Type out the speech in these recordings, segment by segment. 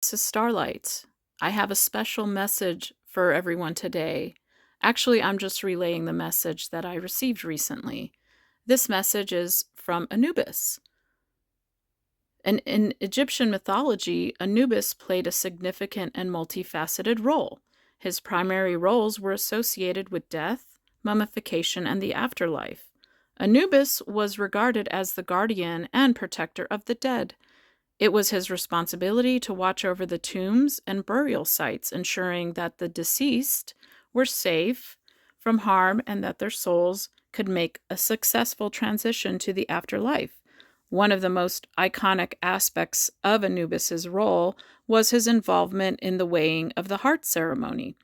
This is Starlight. I have a special message for everyone today. Actually, I'm just relaying the message that I received recently. This message is from Anubis. And in Egyptian mythology, Anubis played a significant and multifaceted role. His primary roles were associated with death, mummification, and the afterlife. Anubis was regarded as the guardian and protector of the dead. It was his responsibility to watch over the tombs and burial sites, ensuring that the deceased were safe from harm and that their souls could make a successful transition to the afterlife. One of the most iconic aspects of Anubis's role was his involvement in the weighing of the heart ceremony.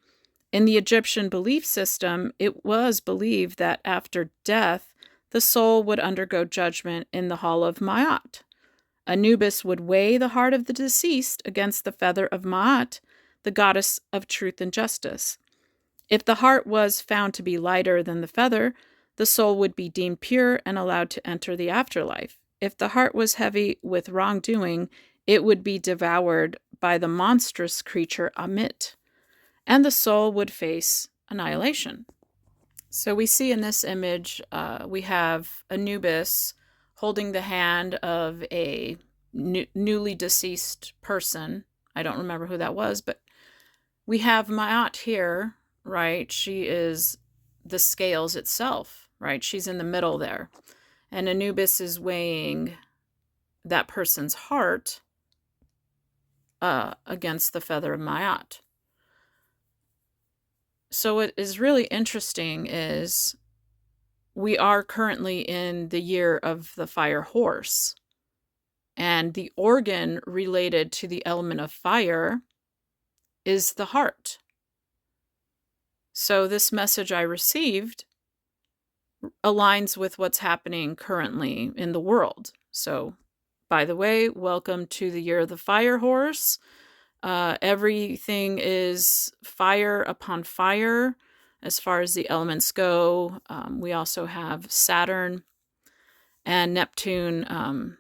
In the Egyptian belief system, it was believed that after death, the soul would undergo judgment in the Hall of Ma'at. Anubis would weigh the heart of the deceased against the feather of Ma'at, the goddess of truth and justice. If the heart was found to be lighter than the feather, the soul would be deemed pure and allowed to enter the afterlife. If the heart was heavy with wrongdoing, it would be devoured by the monstrous creature Amit, and the soul would face annihilation. So we see in this image, we have Anubis holding the hand of a newly deceased person. I don't remember who that was, but we have Ma'at here, right? She is the scales itself, right? She's in the middle there. And Anubis is weighing that person's heart against the feather of Ma'at. So what is really interesting is we are currently in the year of the fire horse. And the organ related to the element of fire is the heart. So this message I received aligns with what's happening currently in the world. So, by the way, welcome to the year of the fire horse. Everything is fire upon fire as far as the elements go. We also have Saturn and Neptune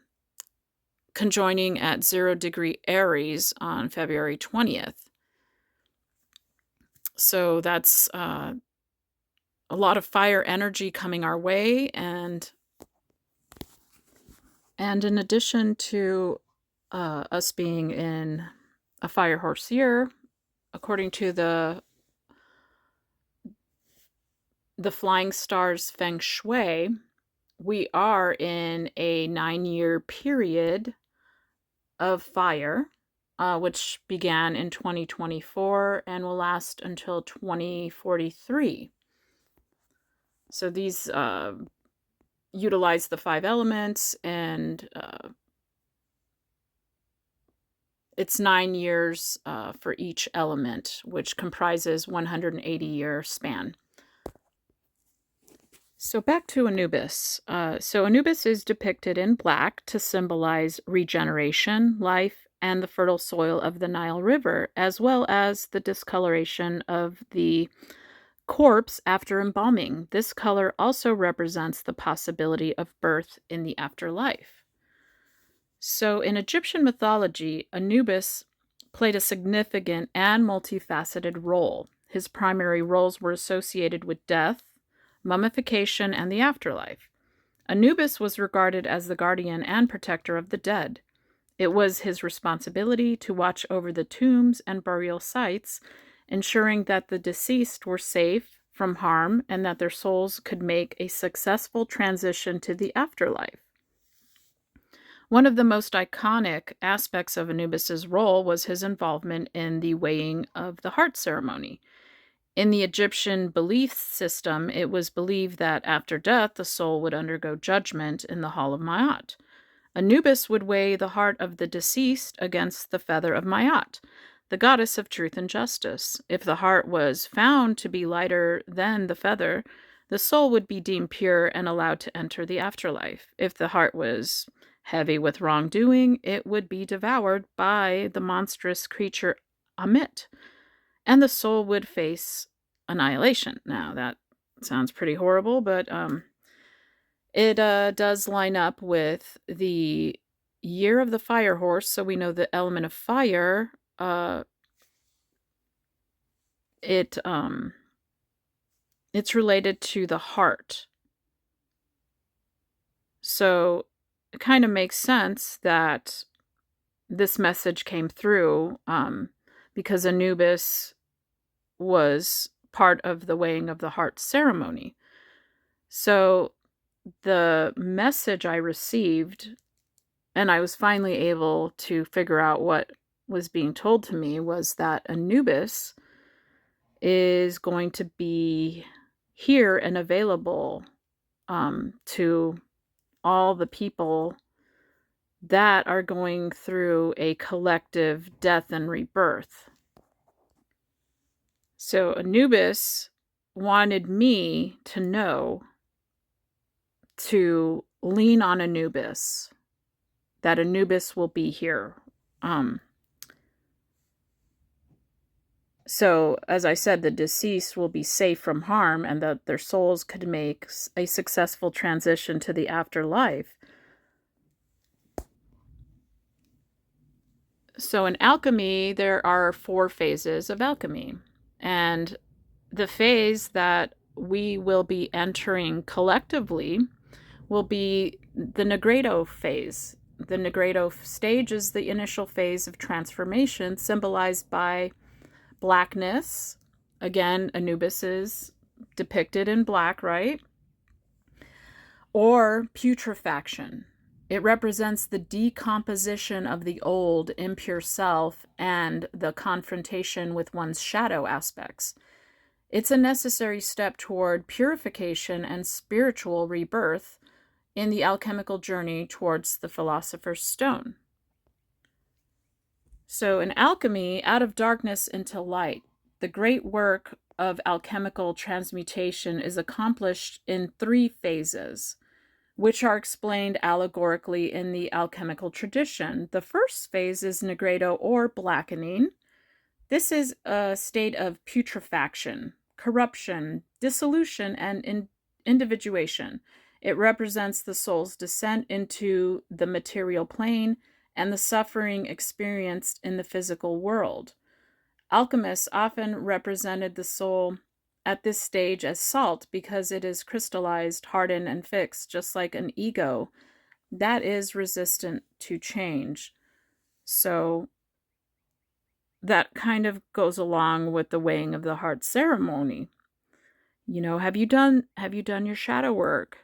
conjoining at 0 degree Aries on February 20th. So that's a lot of fire energy coming our way. And in addition to us being in a fire horse year, according to the flying stars feng shui, we are in a 9-year period of fire, which began in 2024 and will last until 2043. So these utilize the 5 elements, and it's 9 years for each element, which comprises 180-year span. So back to Anubis. So Anubis is depicted in black to symbolize regeneration, life, and the fertile soil of the Nile River, as well as the discoloration of the corpse after embalming. This color also represents the possibility of birth in the afterlife. So in Egyptian mythology, Anubis played a significant and multifaceted role. His primary roles were associated with death, mummification, and the afterlife. Anubis was regarded as the guardian and protector of the dead. It was his responsibility to watch over the tombs and burial sites, ensuring that the deceased were safe from harm and that their souls could make a successful transition to the afterlife. One of the most iconic aspects of Anubis's role was his involvement in the weighing of the heart ceremony. In the Egyptian belief system, it was believed that after death, the soul would undergo judgment in the Hall of Ma'at. Anubis would weigh the heart of the deceased against the feather of Ma'at, the goddess of truth and justice. If the heart was found to be lighter than the feather, the soul would be deemed pure and allowed to enter the afterlife. If the heart was heavy with wrongdoing, it would be devoured by the monstrous creature Amit, and the soul would face annihilation. Now, that sounds pretty horrible, but it does line up with the year of the fire horse, so we know the element of fire uh, it's related to the heart. So it kind of makes sense that this message came through, because Anubis was part of the weighing of the heart ceremony. So the message I received, and I was finally able to figure out what was being told to me, was that Anubis is going to be here and available, to all the people that are going through a collective death and rebirth. So Anubis wanted me to know to lean on Anubis, that Anubis will be here. So, as I said, the deceased will be safe from harm, and that their souls could make a successful transition to the afterlife. So in alchemy, there are 4 phases of alchemy. And the phase that we will be entering collectively will be the Nigredo phase. The Nigredo stage is the initial phase of transformation, symbolized by blackness. Again, Anubis is depicted in black, right? Or putrefaction. It represents the decomposition of the old, impure self and the confrontation with one's shadow aspects. It's a necessary step toward purification and spiritual rebirth in the alchemical journey towards the Philosopher's Stone. So in alchemy, out of darkness into light, the great work of alchemical transmutation is accomplished in 3 phases, which are explained allegorically in the alchemical tradition. The first phase is Nigredo, or blackening. This is a state of putrefaction, corruption, dissolution, and individuation. It represents the soul's descent into the material plane and the suffering experienced in the physical world. Alchemists often represented the soul at this stage as salt because it is crystallized, hardened, and fixed, just like an ego that is resistant to change. So that kind of goes along with the weighing of the heart ceremony. You know, have you done your shadow work?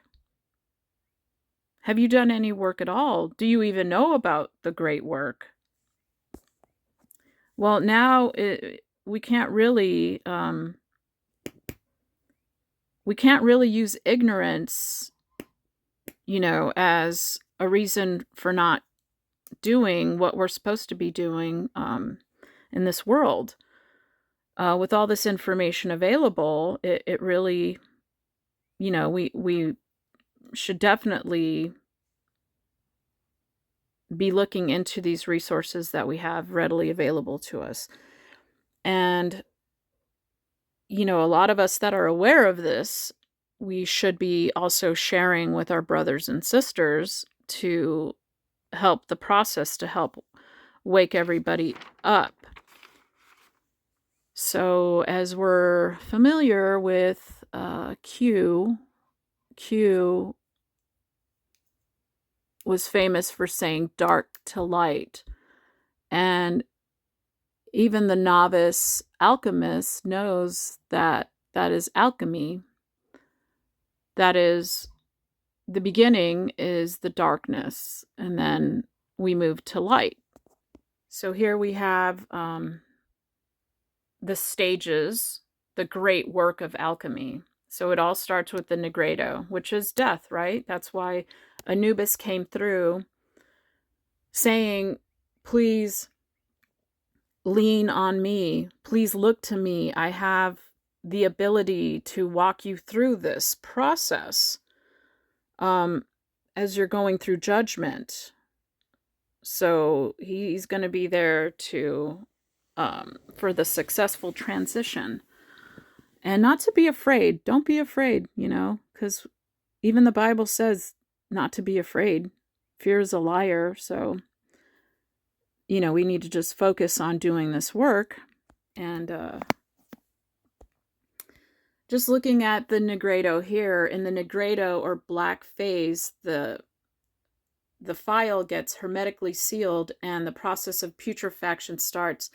Have you done any work at all? Do you even know about the great work? Well, now we can't really use ignorance, as a reason for not doing what we're supposed to be doing in this world. With all this information available, it really, we should definitely be looking into these resources that we have readily available to us. And, a lot of us that are aware of this, we should be also sharing with our brothers and sisters to help the process, to help wake everybody up. So as we're familiar with Q was famous for saying dark to light. And even the novice alchemist knows that that is alchemy. That is, the beginning is the darkness, and then we move to light. So here we have the stages, the great work of alchemy. So it all starts with the Nigredo, which is death, right? That's why Anubis came through saying, please lean on me. Please look to me. I have the ability to walk you through this process as you're going through judgment. So he's going to be there to for the successful transition. And not to be afraid. Don't be afraid, because even the Bible says not to be afraid. Fear is a liar. So we need to just focus on doing this work. And just looking at the Nigredo here, in the Nigredo or black phase, the file gets hermetically sealed and the process of putrefaction starts.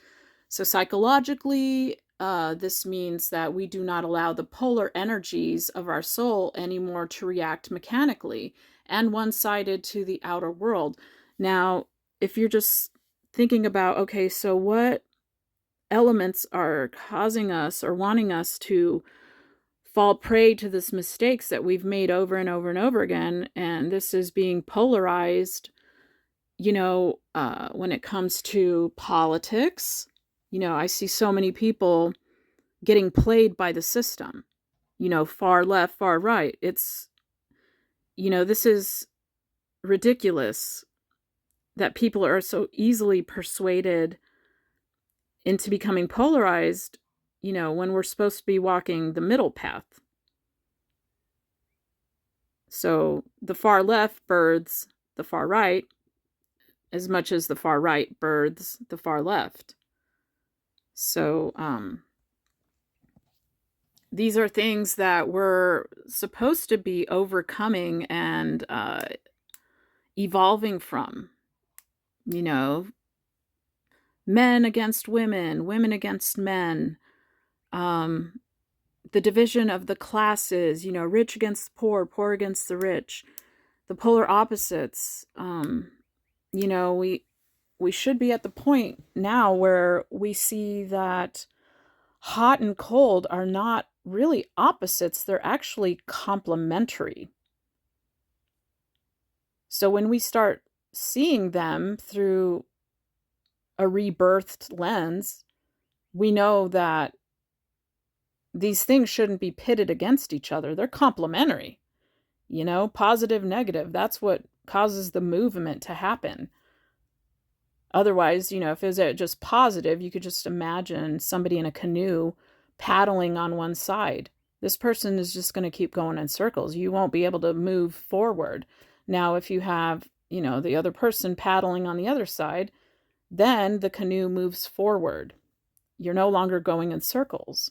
So psychologically, this means that we do not allow the polar energies of our soul anymore to react mechanically and one-sided to the outer world. Now, if you're just thinking about, okay, so what elements are causing us or wanting us to fall prey to this mistakes that we've made over and over and over again, and this is being polarized, when it comes to politics. I see so many people getting played by the system, far left, far right. It's, this is ridiculous that people are so easily persuaded into becoming polarized, when we're supposed to be walking the middle path. So the far left births the far right as much as the far right births the far left. So these are things that we're supposed to be overcoming and evolving from. Men against women, women against men, the division of the classes, rich against the poor, poor against the rich, the polar opposites. We should be at the point now where we see that hot and cold are not really opposites, they're actually complementary. So when we start seeing them through a rebirthed lens, we know that these things shouldn't be pitted against each other. They're complementary. Positive, negative. That's what causes the movement to happen. Otherwise, if it was just positive, you could just imagine somebody in a canoe paddling on one side. This person is just going to keep going in circles. You won't be able to move forward. Now, if you have, the other person paddling on the other side, then the canoe moves forward. You're no longer going in circles,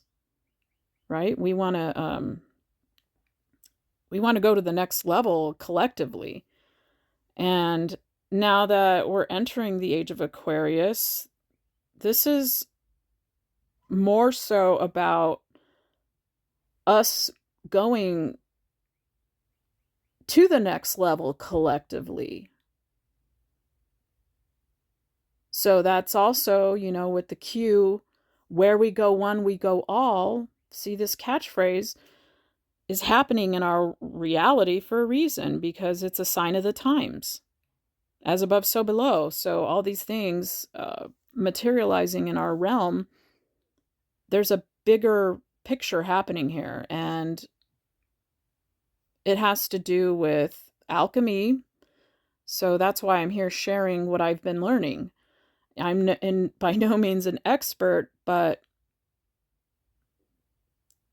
right? We want to go to the next level collectively. And now that we're entering the age of Aquarius, this is more so about us going to the next level collectively. So that's also, with the Q, where we go one, we go all. See, this catchphrase is happening in our reality for a reason, because it's a sign of the times. As above, so below. So all these things materializing in our realm, there's a bigger picture happening here. And it has to do with alchemy. So that's why I'm here sharing what I've been learning. I'm by no means an expert, but,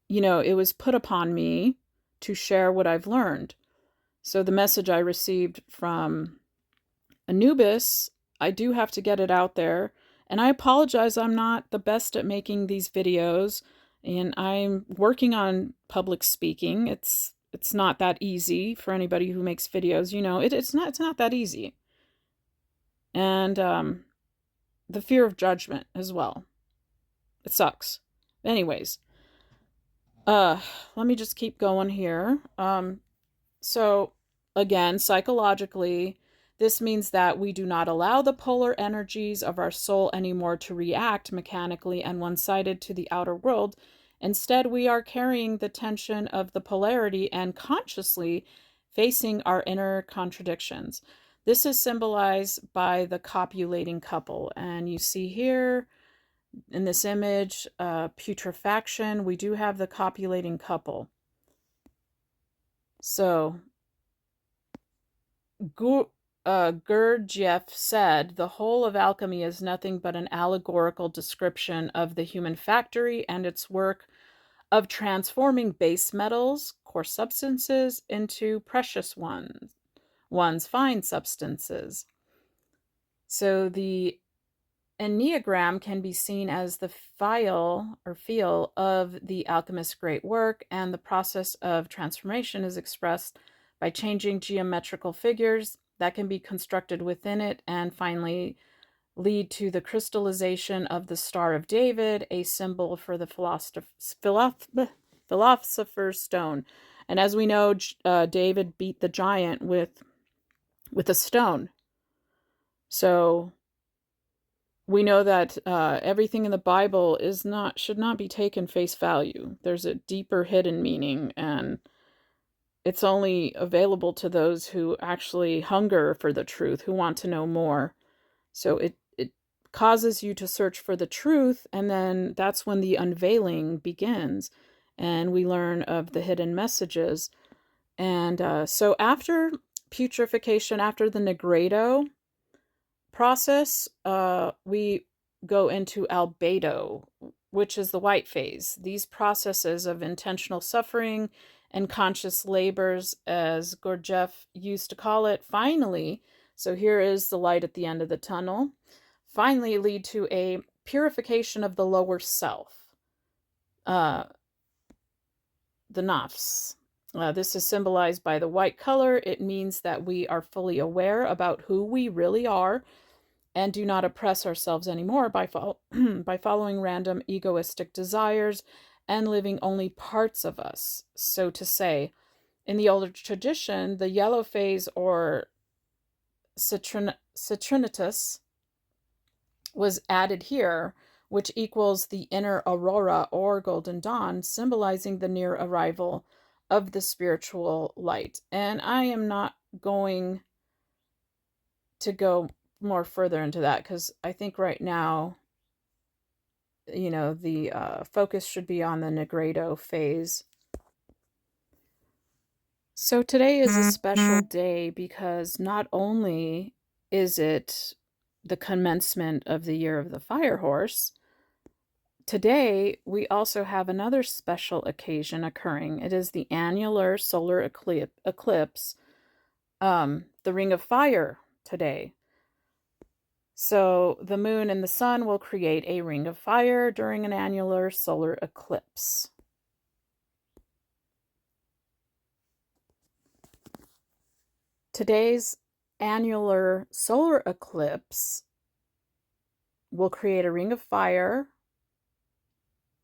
it was put upon me to share what I've learned. So the message I received from Anubis, I do have to get it out there. And I apologize, I'm not the best at making these videos, and I'm working on public speaking. It's not that easy for anybody who makes videos. It's not that easy. And the fear of judgment as well. It sucks. Anyways, let me just keep going here. So again, psychologically, this means that we do not allow the polar energies of our soul anymore to react mechanically and one-sided to the outer world. Instead, we are carrying the tension of the polarity and consciously facing our inner contradictions. This is symbolized by the copulating couple. And you see here in this image, putrefaction, we do have the copulating couple. So Gurdjieff said, the whole of alchemy is nothing but an allegorical description of the human factory and its work of transforming base metals, coarse substances, into precious ones, fine substances. So the enneagram can be seen as the file or feel of the alchemist's great work, and the process of transformation is expressed by changing geometrical figures that can be constructed within it and finally lead to the crystallization of the Star of David, a symbol for the philosopher's stone. And as we know, David beat the giant with a stone. So we know that everything in the Bible should not be taken face value. There's a deeper hidden meaning, and it's only available to those who actually hunger for the truth, who want to know more. So it causes you to search for the truth, and then that's when the unveiling begins, and we learn of the hidden messages. And so after putrefaction, after the Nigredo process, we go into albedo, which is the white phase. These processes of intentional suffering and conscious labors, as Gurdjieff used to call it, finally, so here is the light at the end of the tunnel, finally lead to a purification of the lower self, the nafs. This is symbolized by the white color. It means that we are fully aware about who we really are and do not oppress ourselves anymore by following random egoistic desires and living only parts of us, so to say. In the older tradition, the yellow phase, or citrinitas, was added here, which equals the inner aurora or golden dawn, symbolizing the near arrival of the spiritual light. And I am not going to go more further into that, because I think right now, the focus should be on the Nigredo phase. So today is a special day because not only is it the commencement of the year of the fire horse, today we also have another special occasion occurring. It is the annular solar eclipse, the Ring of Fire today. So the moon and the sun will create a ring of fire during an annular solar eclipse. Today's annular solar eclipse will create a ring of fire.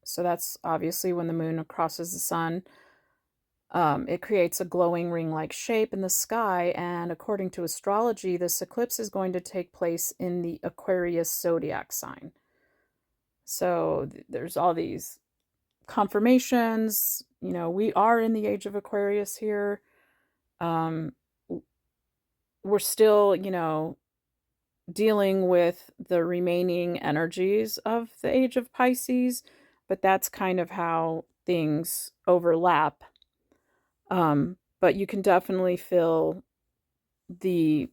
So that's obviously when the moon crosses the sun. It creates a glowing ring-like shape in the sky, and according to astrology, this eclipse is going to take place in the Aquarius zodiac sign. So there's all these confirmations. We are in the age of Aquarius here. We're still, dealing with the remaining energies of the age of Pisces, but that's kind of how things overlap. But you can definitely feel the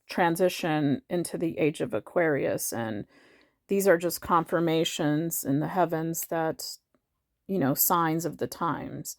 transition into the age of Aquarius, and these are just confirmations in the heavens that, signs of the times.